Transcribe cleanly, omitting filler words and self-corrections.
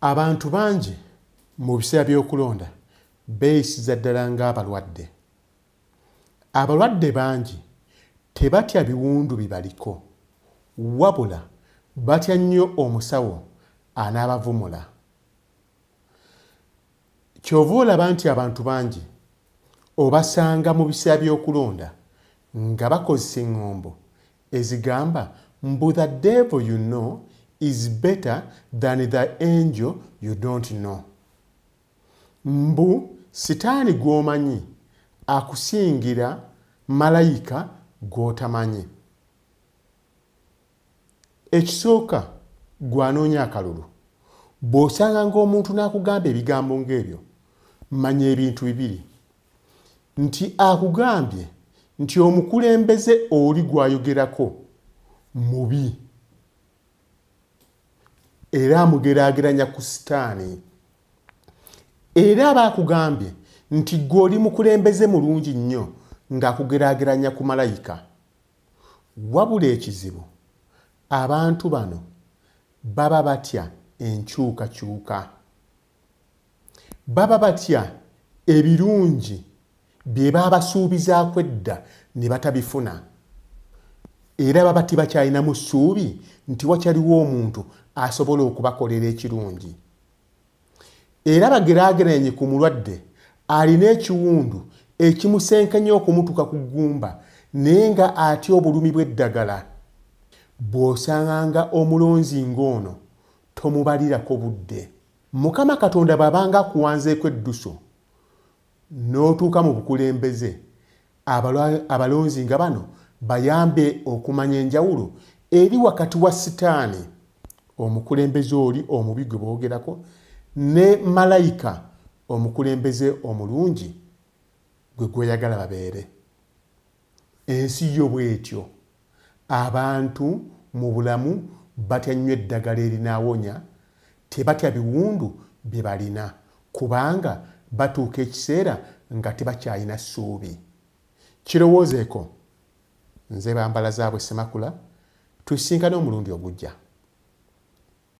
Abantu bangi mu biseera by'okulonda beeyisiza ddala ng'abalwadde. Abalwadde bangi tebatya biwundu bibaliko, wabula batya nnyo omusawo anaabavumula. Kyova olaba nti abantu bangi obasanga mu biseera by'okulonda nga bakozesa eŋŋombo ezigamba mbu the devil you know is better than the angel you don't know. Mbu sitaani gw'omanyi akusingira malayika gw'otamanyi. Ekisooka gwanoonya akalulu. Bw'osanga ng'omuntu n'akugamba ebigambo ng'ebyo, manya ebintu bibiri. Nti akugambye nti omukulembeze oli gw'ayogerako mubi era amugeraageranya ku sitaani. Era aba akugambye nti gw'oli mukulembeze mulungi nnyo ng'akugeraageranya ku malayika. Wabula ekizibu, abantu bano baba batya enkyukakyuka. Baba batya ebirungi bye baba basuubizaako edda ne batabifuna. Era baba tibakyalinamu ssuubi nti wakyaliwo omuntu asobola okubakolera ekirungi. Era bageraageranye ku mulwadde alina ekiwundu ekimusenkenya okumutuka ku ggumba naye nga atya obulumi bw'eddagala. Bw'osanganga omulonzi ng'ono tomubalirako budde. Mukama Katonda bw'abanga akuwanzeeko edduso n'otuuka mu bukulembeze, abalonzi nga bano bayambe okumanya enjawulo eri wakati wa sitaani, omukulembeze oli omubi gwe boogerako, ne malayika omukulembeze omulungi gwe gweyagala babeere. Ensi yo bw'etyo. Abantu mu bulamu batya nnyo eddagala erinaawonya, tebatya biwundu bye balina kubanga batuuka ekiseera nga tebakyalina ssuubi. Kirowoozeeko. Nze Bambalazaabwe Ssemakula, tusisinkane omulundi ogujja.